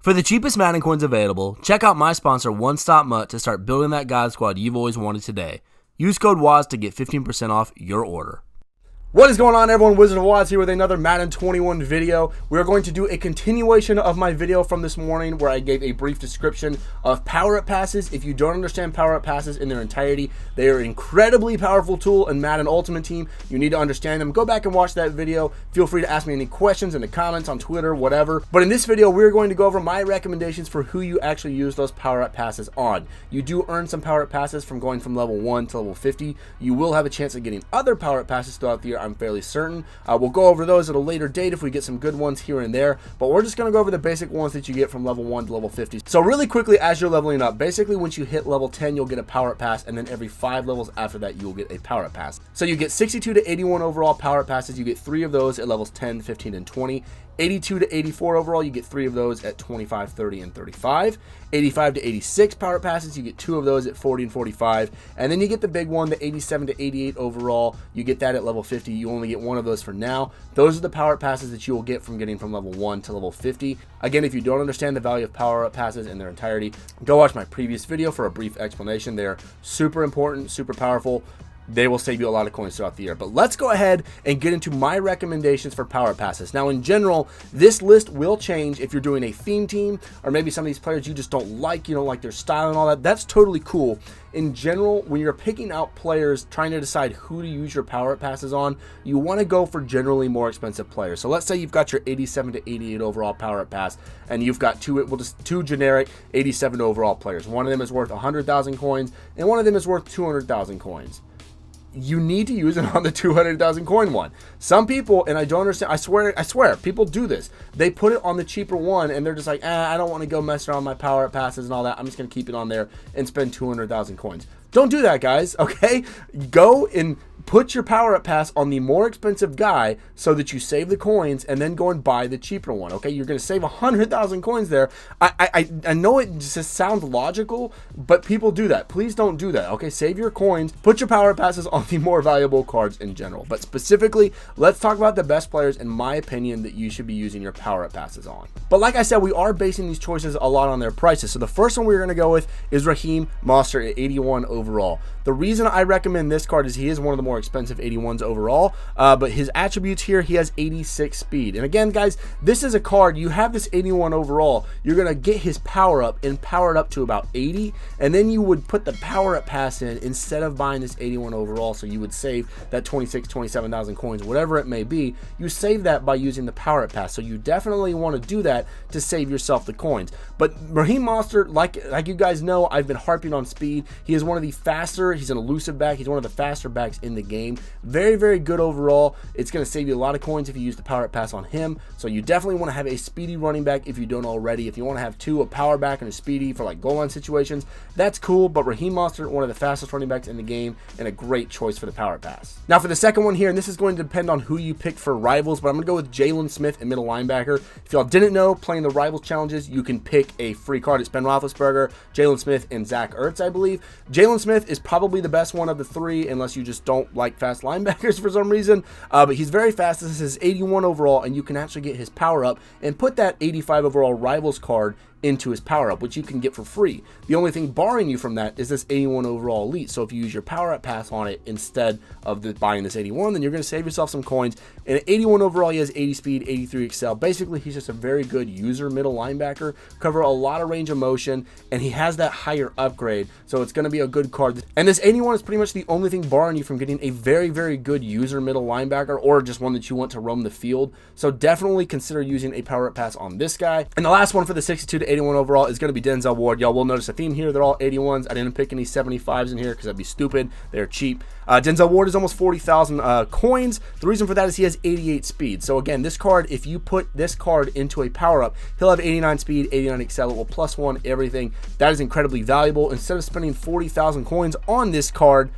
For the cheapest Madden coins available, check out my sponsor One Stop Mutt to start building that God Squad you've always wanted today. Use code WAZ to get 15% off your order. What is going on, everyone? Wizard of Waz here with another Madden 21 video. We're going to do a continuation of my video from this morning where I gave a brief description of power-up passes. If you don't understand power-up passes in their entirety, they are an incredibly powerful tool in Madden Ultimate Team. You need to understand them. Go back and watch that video. Feel free to ask me any questions in the comments, on Twitter, whatever. But in this video, we're going to go over my recommendations for who you actually use those power-up passes on. You do earn some power-up passes from going from level 1 to level 50. You will have a chance of getting other power-up passes throughout the year, I'm fairly certain. We'll go over those at a later date if we get some good ones here and there, but we're just going to go over the basic ones that you get from level 1 to level 50. So really quickly, as you're leveling up, basically once you hit level 10, you'll get a power up pass, and then every 5 levels after that, you'll get a power up pass. So you get 62 to 81 overall power up passes. You get 3 of those at levels 10, 15, and 20. 82 to 84 overall, you get 3 of those at 25, 30, and 35. 85 to 86 power passes, you get 2 of those at 40 and 45. And then you get the big one, the 87 to 88 overall. You get that at level 50. You only get 1 of those for now. Those are the power passes that you will get from getting from level 1 to level 50. Again, if you don't understand the value of power up passes in their entirety, go watch my previous video for a brief explanation. They're super important, super powerful. They will save you a lot of coins throughout the year. But let's go ahead and get into my recommendations for power passes. Now, in general, this list will change if you're doing a theme team, or maybe some of these players you just don't like, you don't like their style and all that. That's totally cool. In general, when you're picking out players, trying to decide who to use your power passes on, you want to go for generally more expensive players. So let's say you've got your 87 to 88 overall power pass, and you've got two generic 87 overall players. One of them is worth 100,000 coins, and one of them is worth 200,000 coins. You need to use it on the 200,000 coin one. Some people, and I don't understand, I swear, people do this. They put it on the cheaper one, and they're just like, I don't want to go mess around with my power up passes and all that. I'm just going to keep it on there and spend 200,000 coins. Don't do that, guys, okay? Go and put your power up pass on the more expensive guy so that you save the coins, and then go and buy the cheaper one, okay? You're going to save 100,000 coins there. I know it just sounds logical, but people do that. Please don't do that, okay? Save your coins. Put your power passes on the more valuable cards in general. But specifically, let's talk about the best players, in my opinion, that you should be using your power up passes on. But like I said, we are basing these choices a lot on their prices. So the first one we're going to go with is Raheem Mostert at 81 overall. The reason I recommend this card is he is one of the more expensive 81s overall, but his attributes here, he has 86 speed. And again, guys, this is a card, you have this 81 overall, you're going to get his power up and power it up to about 80, and then you would put the power up pass in instead of buying this 81 overall, so you would save that 27,000 coins, whatever it may be. You save that by using the power up pass, so you definitely want to do that to save yourself the coins. But Raheem Mostert, like you guys know, I've been harping on speed. He is one of the faster, he's an elusive back, he's one of the faster backs in the game. Very, very good overall. It's going to save you a lot of coins if you use the power up pass on him. So you definitely want to have a speedy running back if you don't already. If you want to have 2, a power back and a speedy for like goal line situations, that's cool. But Raheem Mostert, one of the fastest running backs in the game, and a great choice for the power pass. Now for the second one here, and this is going to depend on who you pick for rivals, but I'm going to go with Jalen Smith at middle linebacker. If y'all didn't know, playing the rivals challenges, you can pick a free card. It's Ben Roethlisberger, Jalen Smith, and Zach Ertz, I believe. Jalen Smith is probably the best one of the 3, unless you just don't like fast linebackers for some reason, but he's very fast. This is 81 overall, and you can actually get his power up and put that 85 overall rivals card into his power up, which you can get for free. The only thing barring you from that is this 81 overall elite. So if you use your power up pass on it instead of buying this 81, then you're going to save yourself some coins. And at 81 overall, he has 80 speed, 83 excel. Basically, he's just a very good user middle linebacker, cover a lot of range of motion, and he has that higher upgrade, so it's going to be a good card. And this 81 is pretty much the only thing barring you from getting a very, very good user middle linebacker, or just one that you want to roam the field. So definitely consider using a power up pass on this guy. And the last one for the 62 to 81 overall is going to be Denzel Ward. Y'all will notice a theme here. They're all 81s. I didn't pick any 75s in here because that'd be stupid. They're cheap. Denzel Ward is almost 40,000 coins. The reason for that is he has 88 speed. So again, this card, if you put this card into a power-up, he'll have 89 speed, 89 excel. It will +1 everything. That is incredibly valuable. Instead of spending 40,000 coins on this card,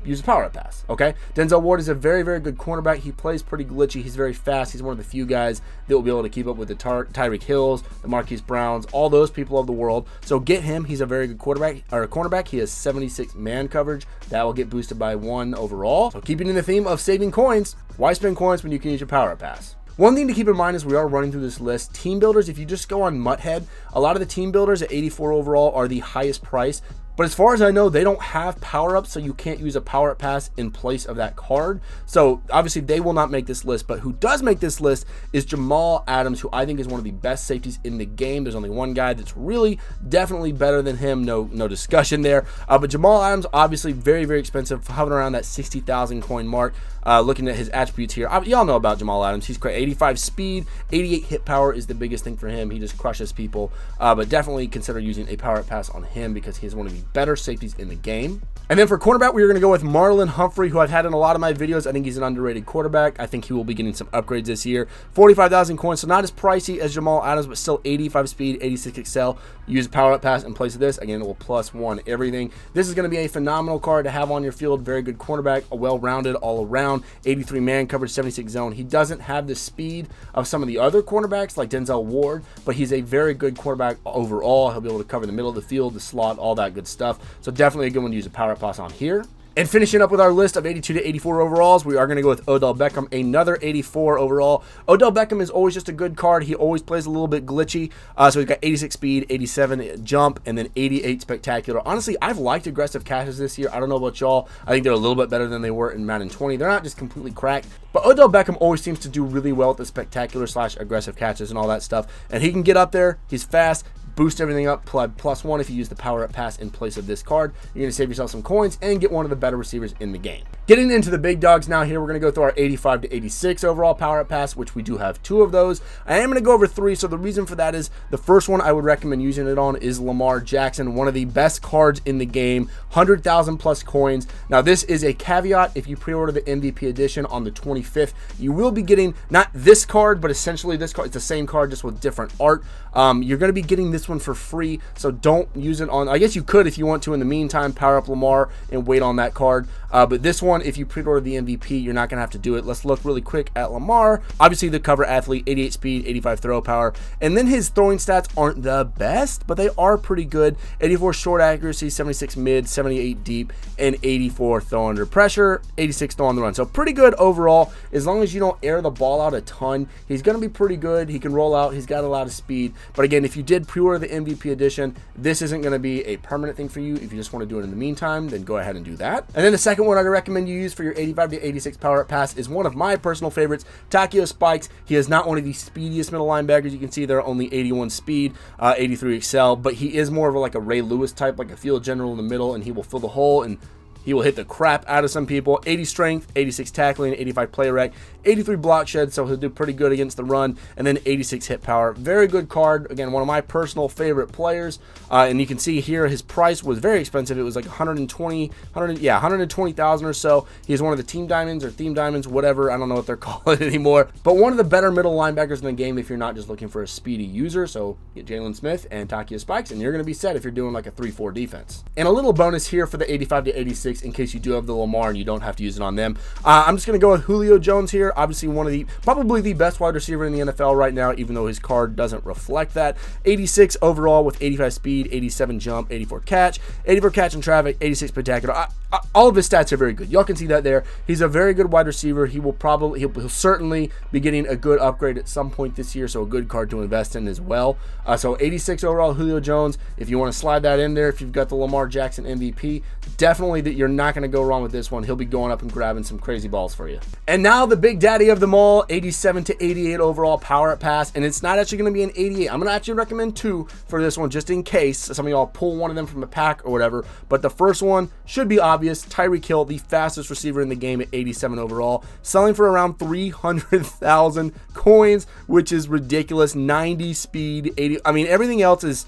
use a power up pass, okay? Denzel Ward is a very, very good cornerback. He plays pretty glitchy. He's very fast. He's one of the few guys that will be able to keep up with the Tyreek Hills, the Marquise Browns, all those people of the world. So get him. He's a very good cornerback. He has 76 man coverage. That will get boosted by 1 overall. So keeping in the theme of saving coins, why spend coins when you can use your power up pass? One thing to keep in mind as we are running through this list, team builders, if you just go on Muthead, a lot of the team builders at 84 overall are the highest price. But as far as I know, they don't have power-ups, so you can't use a power-up pass in place of that card. So obviously they will not make this list, but who does make this list is Jamal Adams, who I think is one of the best safeties in the game. There's only one guy that's really definitely better than him, no discussion there. But Jamal Adams, obviously very, very expensive, hovering around that 60,000 coin mark. Looking at his attributes here, y'all know about Jamal Adams. He's great. 85 speed, 88 hit power is the biggest thing for him. He just crushes people. But definitely consider using a power pass on him because he is one of the better safeties in the game. And then for cornerback, we are going to go with Marlon Humphrey, who I've had in a lot of my videos. I think he's an underrated quarterback. I think he will be getting some upgrades this year. 45,000 coins, so not as pricey as Jamal Adams, but still 85 speed, 86 excel. Use a power-up pass in place of this. Again, it will +1 everything. This is going to be a phenomenal card to have on your field. Very good cornerback, a well-rounded all around. 83 man coverage, 76 zone. He doesn't have the speed of some of the other cornerbacks like Denzel Ward, but he's a very good quarterback overall. He'll be able to cover the middle of the field, the slot, all that good stuff. So definitely a good one to use a power pass on here. And finishing up with our list of 82 to 84 overalls, we are going to go with Odell Beckham, another 84 overall. Odell Beckham is always just a good card. He always plays a little bit glitchy. So he's got 86 speed, 87 jump, and then 88 spectacular. Honestly, I've liked aggressive catches this year. I don't know about y'all. I think they're a little bit better than they were in Madden 20. They're not just completely cracked. But Odell Beckham always seems to do really well with the spectacular / aggressive catches and all that stuff. And he can get up there. He's fast. Boost everything up, +1 if you use the power-up pass in place of this card. You're going to save yourself some coins and get one of the better receivers in the game. Getting into the big dogs now here, we're going to go through our 85 to 86 overall power-up pass, which we do have 2 of those. I am going to go over 3, so the reason for that is the first one I would recommend using it on is Lamar Jackson, one of the best cards in the game, 100,000 plus coins. Now, this is a caveat. If you pre-order the MVP edition on the 25th, you will be getting not this card, but essentially this card. It's the same card, just with different art. You're going to be getting this one for free, so don't use it on. I guess you could if you want to in the meantime power up Lamar and wait on that card, but this one, if you pre-order the MVP, you're not gonna have to do it. Let's look really quick at Lamar. Obviously the cover athlete, 88 speed, 85 throw power, and then his throwing stats aren't the best, but they are pretty good. 84 short accuracy, 76 mid, 78 deep, and 84 throw under pressure, 86 throw on the run. So pretty good overall. As long as you don't air the ball out a ton, he's gonna be pretty good. He can roll out, he's got a lot of speed. But again, if you did pre-order the MVP edition, this isn't going to be a permanent thing for you. If you just want to do it in the meantime, then go ahead and do that. And then the second one I recommend you use for your 85 to 86 power up pass is one of my personal favorites, Takio Spikes. He is not one of the speediest middle linebackers. You can see there are only 81 speed, 83 excel, but he is more of like a Ray Lewis type, like a field general in the middle, and he will fill the hole and he will hit the crap out of some people. 80 strength, 86 tackling, 85 play rec, 83 block shed, so he'll do pretty good against the run, and then 86 hit power. Very good card. Again, one of my personal favorite players. And you can see here his price was very expensive. It was like 120,000 or so. He's one of the team diamonds or theme diamonds, whatever. I don't know what they're calling it anymore. But one of the better middle linebackers in the game if you're not just looking for a speedy user. So get Jalen Smith and Takio Spikes, and you're going to be set if you're doing like a 3-4 defense. And a little bonus here for the 85 to 86 in case you do have the Lamar and you don't have to use it on them. I'm just going to go with Julio Jones here. Obviously one of the, probably the best wide receiver in the NFL right now, even though his card doesn't reflect that. 86 overall with 85 speed, 87 jump, 84 catch in traffic, 86 spectacular. All of his stats are very good. Y'all can see that there. He's a very good wide receiver. He'll certainly be getting a good upgrade at some point this year, so a good card to invest in as well. So 86 overall Julio Jones. If you want to slide that in there, if you've got the Lamar Jackson MVP, definitely that you're not going to go wrong with this one. He'll be going up and grabbing some crazy balls for you. And now the big daddy of them all, 87 to 88 overall power up pass, and it's not actually going to be an 88. I'm going to actually recommend 2 for this one just in case some of y'all pull one of them from a pack or whatever. But the first one should be obvious. Tyreek Hill, the fastest receiver in the game at 87 overall, selling for around 300,000 coins, which is ridiculous. 90 speed, 80. I mean, everything else is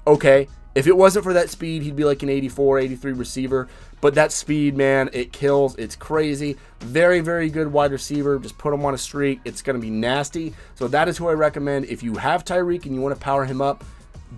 okay. If it wasn't for that speed, he'd be like an 84, 83 receiver. But that speed, man, it kills. It's crazy. Very, very good wide receiver. Just put him on a streak. It's going to be nasty. So that is who I recommend. If you have Tyreek and you want to power him up,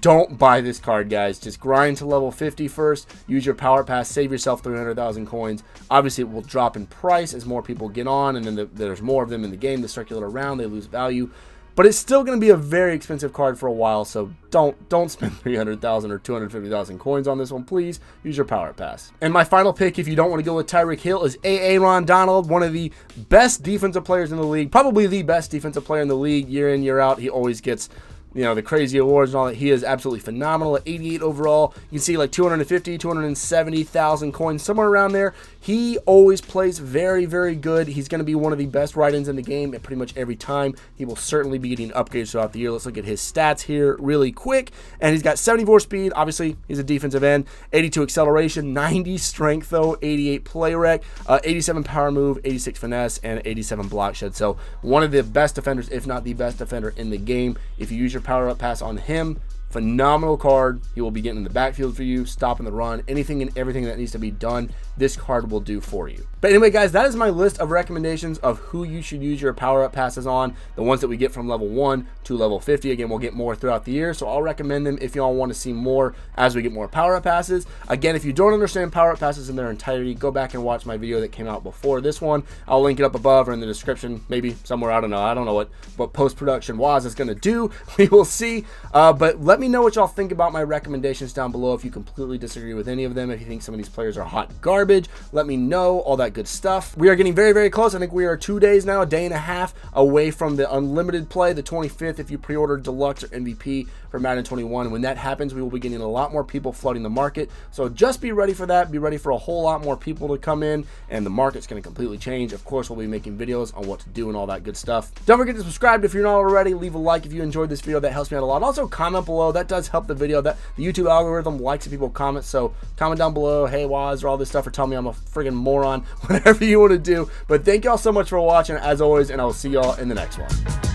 don't buy this card, guys. Just grind to level 50 first. Use your power pass. Save yourself 300,000 coins. Obviously, it will drop in price as more people get on, and then there's more of them in the game. They circulate around. They lose value. but it's still going to be a very expensive card for a while, so don't spend 300,000 or 250,000 coins on this one. Please use your Power Up Pass. And my final pick, if you don't want to go with Tyreek Hill, is Aaron Donald, one of the best defensive players in the league, probably the best defensive player in the league year in, year out. He always gets, you know, the crazy awards and all that. He is absolutely phenomenal at 88 overall. You can see like 250, 270,000 coins, somewhere around there. He always plays very, very good. He's going to be one of the best write-ins in the game at pretty much every time. He will certainly be getting upgrades throughout the year. Let's look at his stats here really quick. And he's got 74 speed. Obviously, he's a defensive end. 82 acceleration, 90 strength, though, 88 play rec, 87 power move, 86 finesse, and 87 block shed. So one of the best defenders, if not the best defender in the game. If you use your Power Up Pass on him, phenomenal card. He will be getting in the backfield for you, stopping the run, anything and everything that needs to be done, this card will do for you. But anyway, guys, that is my list of recommendations of who you should use your Power Up Passes on, the ones that we get from level 1 to level 50. Again, we'll get more throughout the year, so I'll recommend them if y'all want to see more as we get more Power Up Passes. Again, if you don't understand Power Up Passes in their entirety, go back and watch my video that came out before this one. I'll link it up above or in the description, maybe somewhere. I don't know what post-production Waz is going to do. We will see. But let me know what y'all think about my recommendations down below. If you completely disagree with any of them, if you think some of these players are hot garbage, let me know. All that good stuff. We are getting very, very close. I think we are 2 days now, a day and a half away from the unlimited play, the 25th, if you pre-order Deluxe or MVP for Madden 21. And when that happens, we will be getting a lot more people flooding the market. So just be ready for that. Be ready for a whole lot more people to come in, and the market's going to completely change. Of course, we'll be making videos on what to do and all that good stuff. Don't forget to subscribe if you're not already. Leave a like if you enjoyed this video. That helps me out a lot. Also, comment below. That does help the video. That the YouTube algorithm likes if people comment. So comment down below, hey, Waz, or all this stuff, or tell me I'm a friggin' moron, whatever you want to do. But thank y'all so much for watching, as always, and I will see y'all in the next one.